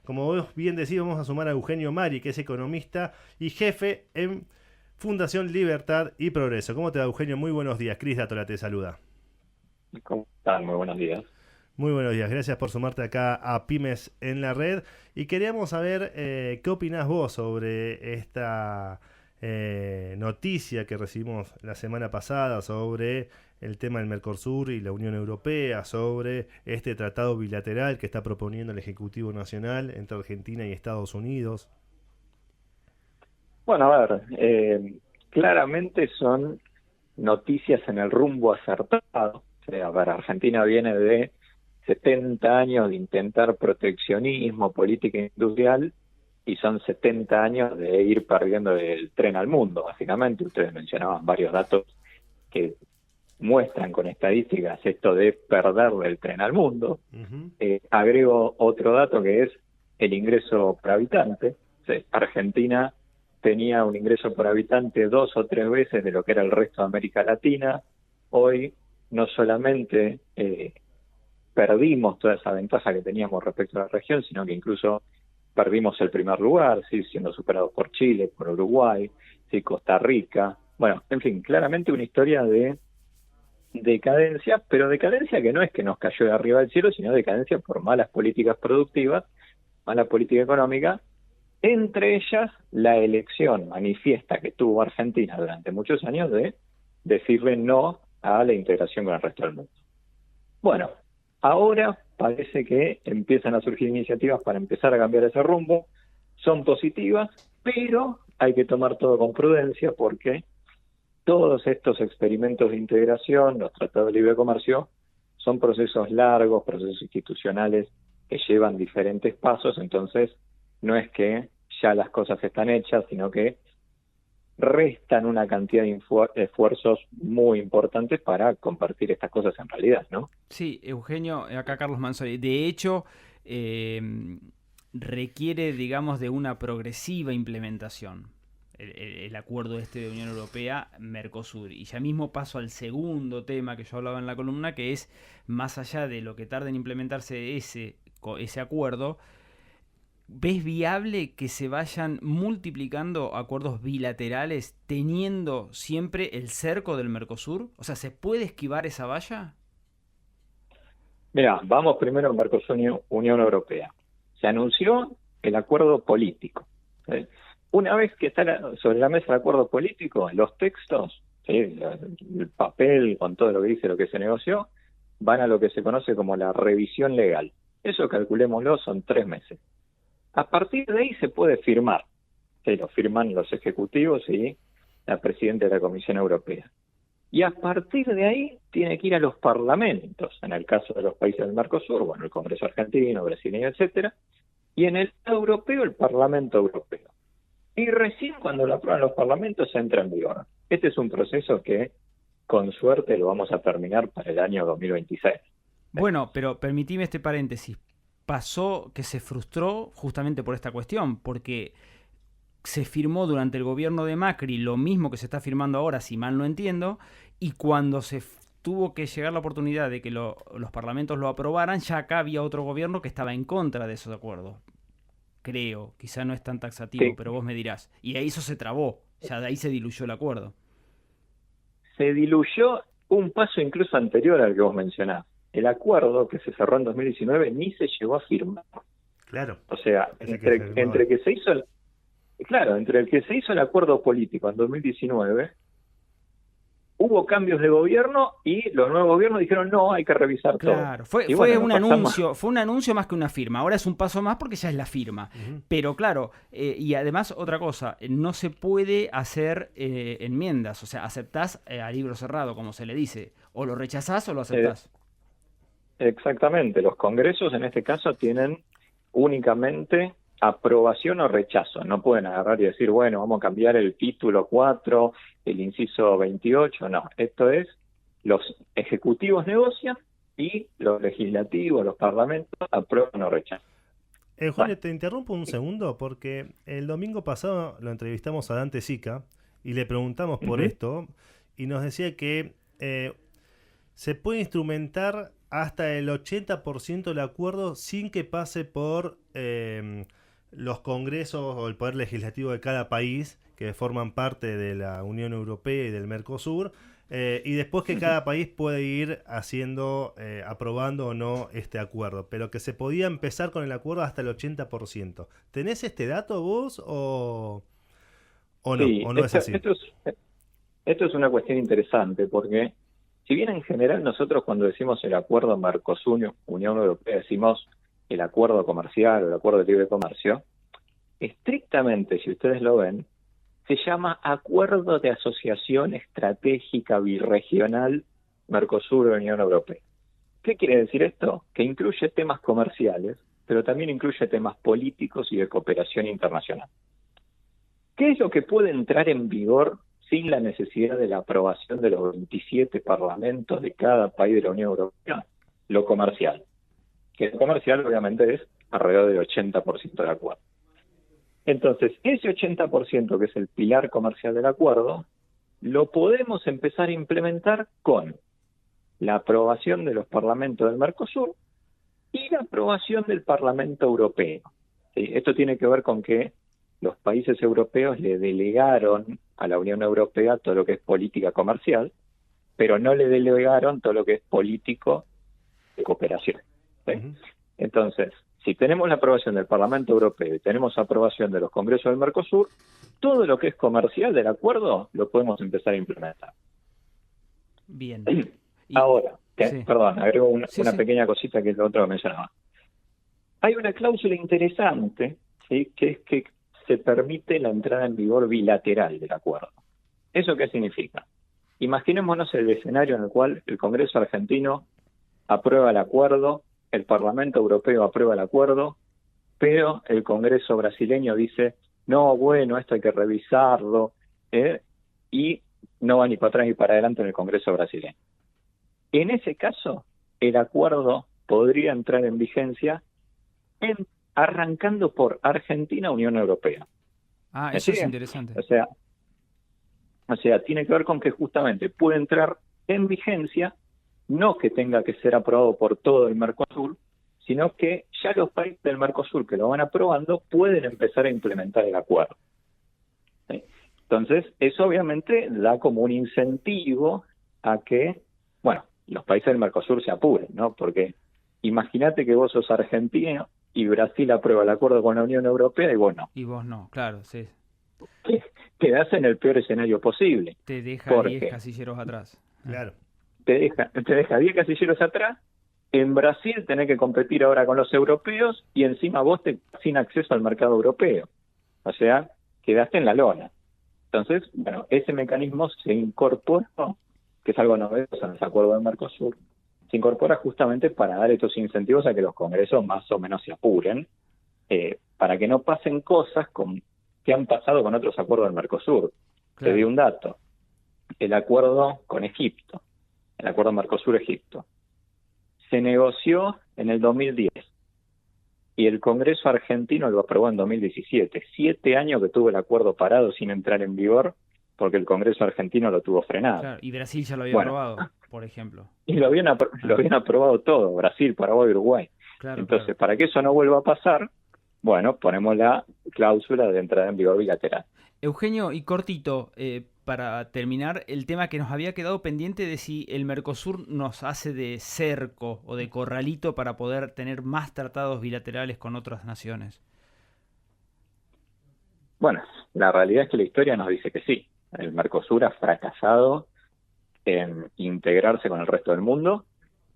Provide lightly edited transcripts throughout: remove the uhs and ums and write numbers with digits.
como vos bien decís, vamos a sumar a Eugenio Mari, que es economista y jefe en Fundación Libertad y Progreso. ¿Cómo te va, Eugenio? Muy buenos días. Cris Dátola te saluda. ¿Cómo están? Muy buenos días. Muy buenos días, gracias por sumarte acá a Pymes en la Red. Y queríamos saber qué opinás vos sobre esta noticia que recibimos la semana pasada sobre el tema del Mercosur y la Unión Europea, sobre este tratado bilateral que está proponiendo el Ejecutivo Nacional entre Argentina y Estados Unidos. Bueno, a ver, claramente son noticias en el rumbo acertado. O sea, a ver, Argentina viene de 70 años de intentar proteccionismo, política industrial, y son 70 años de ir perdiendo el tren al mundo, básicamente. Ustedes mencionaban varios datos que muestran con estadísticas esto de perderle el tren al mundo. Ujú. Agrego otro dato que es el ingreso por habitante. O sea, Argentina tenía un ingreso por habitante 2 o 3 veces de lo que era el resto de América Latina. Hoy no solamente perdimos toda esa ventaja que teníamos respecto a la región, sino que incluso perdimos el primer lugar, ¿sí? Siendo superados por Chile, por Uruguay, ¿sí? Costa Rica. Bueno, en fin, claramente una historia de decadencia, pero decadencia que no es que nos cayó de arriba del cielo, sino decadencia por malas políticas productivas, mala política económica, entre ellas la elección manifiesta que tuvo Argentina durante muchos años de decirle no a la integración con el resto del mundo. Bueno, ahora parece que empiezan a surgir iniciativas para empezar a cambiar ese rumbo, son positivas, pero hay que tomar todo con prudencia porque todos estos experimentos de integración, los tratados de libre comercio, son procesos largos, procesos institucionales que llevan diferentes pasos, entonces no es que ya las cosas están hechas, sino que restan una cantidad de esfuerzos muy importantes para convertir estas cosas en realidad, ¿no? Sí, Eugenio, acá Carlos Manzoni. De hecho, eh, requiere, digamos, de una progresiva implementación. El acuerdo este de Unión Europea-Mercosur. Y ya mismo paso al segundo tema que yo hablaba en la columna, que es, más allá de lo que tarde en implementarse ese acuerdo, ¿ves viable que se vayan multiplicando acuerdos bilaterales teniendo siempre el cerco del Mercosur? O sea, ¿se puede esquivar esa valla? Mira, vamos primero en Mercosur Unión Europea. Se anunció el acuerdo político. ¿Sí? Una vez que está sobre la mesa el acuerdo político, los textos, ¿sí? El papel con todo lo que dice lo que se negoció, van a lo que se conoce como la revisión legal. Eso, calculémoslo, son 3 meses. A partir de ahí se puede firmar. ¿Sí? Lo firman los ejecutivos y la presidenta de la Comisión Europea. Y a partir de ahí tiene que ir a los parlamentos, en el caso de los países del Mercosur, bueno, el Congreso argentino, brasileño, etcétera, y en el europeo, el Parlamento Europeo. Y recién cuando lo aprueban los parlamentos entra en vigor. Este es un proceso que, con suerte, lo vamos a terminar para el año 2026. Bueno, pero permitime este paréntesis. Pasó que se frustró justamente por esta cuestión, porque se firmó durante el gobierno de Macri lo mismo que se está firmando ahora, si mal no entiendo, y cuando tuvo que llegar la oportunidad de que los parlamentos lo aprobaran, ya acá había otro gobierno que estaba en contra de esos acuerdos. Creo, quizá no es tan taxativo, Sí, pero vos me dirás. Y ahí eso se trabó, ya de ahí se diluyó el acuerdo. se diluyó un paso incluso anterior al que vos mencionás. El acuerdo que se cerró en 2019 ni se llegó a firmar. Claro, O sea, ese que se firmó ahora. entre que se hizo entre el que se hizo el acuerdo político en 2019, hubo cambios de gobierno y los nuevos gobiernos dijeron no, hay que revisar todo. Claro, fue, Y fue bueno, no un pasamos. anuncio, fue un anuncio más que una firma. Ahora es un paso más porque ya es la firma. Ujú. Pero claro, y además otra cosa, no se puede hacer enmiendas, o sea, aceptás a libro cerrado, como se le dice, o lo rechazás o lo eh, aceptás. Exactamente, los congresos en este caso tienen únicamente aprobación o rechazo. No pueden agarrar y decir, bueno, vamos a cambiar el título 4, el inciso 28. No, esto es, los ejecutivos negocian y los legislativos, los parlamentos aprueban o rechazan. Bueno, Eugenio, te interrumpo un segundo porque el domingo pasado lo entrevistamos a Dante Sica y le preguntamos por ujú, esto y nos decía que se puede instrumentar hasta el 80% del acuerdo sin que pase por los congresos o el poder legislativo de cada país que forman parte de la Unión Europea y del Mercosur, y después que cada país puede ir haciendo, aprobando o no este acuerdo, pero que se podía empezar con el acuerdo hasta el 80%. ¿Tenés este dato vos o no? Sí, ¿O no es así? esto es una cuestión interesante porque si bien en general nosotros cuando decimos el acuerdo Mercosur-Unión Europea decimos el acuerdo comercial o el acuerdo de libre comercio, estrictamente, si ustedes lo ven, se llama Acuerdo de Asociación Estratégica Birregional Mercosur-Unión Europea. ¿Qué quiere decir esto? Que incluye temas comerciales, pero también incluye temas políticos y de cooperación internacional. ¿Qué es lo que puede entrar en vigor sin la necesidad de la aprobación de los 27 parlamentos de cada país de la Unión Europea? Lo comercial. Que lo comercial obviamente es alrededor del 80% del acuerdo. Entonces, ese 80% que es el pilar comercial del acuerdo, lo podemos empezar a implementar con la aprobación de los parlamentos del Mercosur y la aprobación del Parlamento Europeo. ¿Sí? Esto tiene que ver con que los países europeos le delegaron a la Unión Europea todo lo que es política comercial, pero no le delegaron todo lo que es político de cooperación. ¿Sí? Entonces, si tenemos la aprobación del Parlamento Europeo y tenemos aprobación de los congresos del Mercosur, todo lo que es comercial del acuerdo lo podemos empezar a implementar. Bien. Ahora, sí. Perdón, agrego una Sí. pequeña cosita que es lo otro que mencionaba. Hay una cláusula interesante, ¿sí?, que es que se permite la entrada en vigor bilateral del acuerdo. ¿Eso qué significa? Imaginémonos el escenario en el cual el Congreso argentino aprueba el acuerdo, el Parlamento Europeo aprueba el acuerdo, pero el Congreso brasileño dice, no, bueno, esto hay que revisarlo, y no va ni para atrás ni para adelante en el Congreso brasileño. En ese caso, el acuerdo podría entrar en vigencia arrancando por Argentina, Unión Europea. Ah, eso es interesante. O sea, tiene que ver con que justamente puede entrar en vigencia, no que tenga que ser aprobado por todo el Mercosur, sino que ya los países del Mercosur que lo van aprobando pueden empezar a implementar el acuerdo. ¿Sí? Entonces, eso obviamente da como un incentivo a que, bueno, los países del Mercosur se apuren, ¿no? Porque imagínate que vos sos argentino y Brasil aprueba el acuerdo con la Unión Europea y vos no. Y vos no, claro, sí. Quedás en el peor escenario posible. Te deja 10 casilleros atrás. Claro. Te deja 10 casilleros atrás. En Brasil tenés que competir ahora con los europeos y encima vos sin acceso al mercado europeo. O sea, quedaste en la lona. Entonces, bueno, ese mecanismo se incorporó, que es algo novedoso en los acuerdos del Mercosur, se incorpora justamente para dar estos incentivos a que los congresos más o menos se apuren, para que no pasen cosas que han pasado con otros acuerdos del Mercosur. Claro. Te di un dato. El acuerdo con Egipto, el acuerdo Mercosur-Egipto, se negoció en el 2010 y el Congreso argentino lo aprobó en 2017. 7 años que tuvo el acuerdo parado sin entrar en vigor porque el Congreso argentino lo tuvo frenado. Claro, y Brasil ya lo había aprobado, por ejemplo. Y lo habían aprobado todo, Brasil, Paraguay, Uruguay. Claro, entonces, claro. para que eso no vuelva a pasar, bueno, ponemos la cláusula de entrada en vigor bilateral. Eugenio, y cortito, para terminar, el tema que nos había quedado pendiente de si el Mercosur nos hace de cerco o de corralito para poder tener más tratados bilaterales con otras naciones. Bueno, la realidad es que la historia nos dice que sí. El Mercosur ha fracasado en integrarse con el resto del mundo.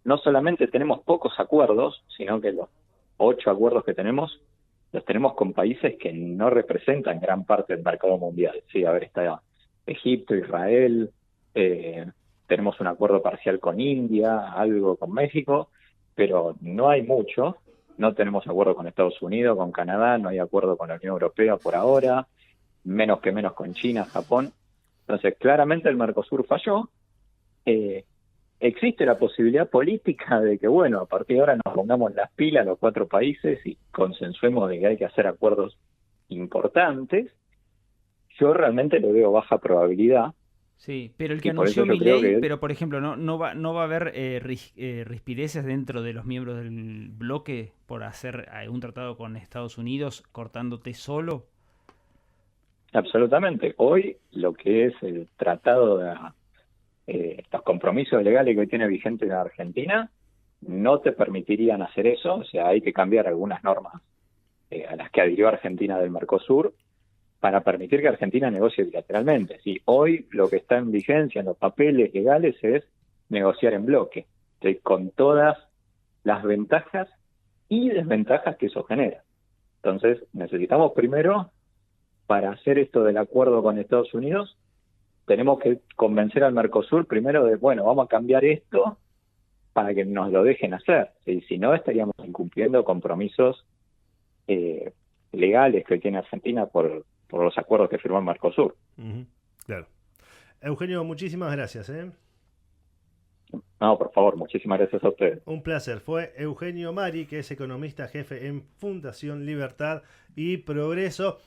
No solamente tenemos pocos acuerdos, sino que los 8 acuerdos que tenemos los tenemos con países que no representan gran parte del mercado mundial. Sí, a ver, está Egipto, Israel, tenemos un acuerdo parcial con India, algo con México, pero no hay mucho. No tenemos acuerdo con Estados Unidos, con Canadá, no hay acuerdo con la Unión Europea por ahora, menos con China, Japón. Entonces, claramente el Mercosur falló. Existe la posibilidad política de que, bueno, a partir de ahora nos pongamos las pilas los 4 países y consensuemos de que hay que hacer acuerdos importantes. Yo realmente le veo baja probabilidad, Sí, pero el que Y por eso anunció yo creo Milei, que pero por ejemplo, no va a haber rispideces dentro de los miembros del bloque por hacer un tratado con Estados Unidos cortándote solo. absolutamente, hoy lo que es el tratado de los compromisos legales que hoy tiene vigente la Argentina no te permitirían hacer eso, o sea, hay que cambiar algunas normas a las que adhirió Argentina del Mercosur para permitir que Argentina negocie bilateralmente. Sí, hoy lo que está en vigencia en los papeles legales es negociar en bloque, con todas las ventajas y desventajas que eso genera. Entonces, necesitamos primero, para hacer esto del acuerdo con Estados Unidos, tenemos que convencer al Mercosur primero de, bueno, vamos a cambiar esto para que nos lo dejen hacer. ¿Sí? Si no, estaríamos incumpliendo compromisos legales que hoy tiene Argentina por los acuerdos que firmó el Mercosur. Claro. Eugenio, muchísimas gracias. No, por favor, muchísimas gracias a ustedes. Un placer. Fue Eugenio Mari, que es economista jefe en Fundación Libertad y Progreso.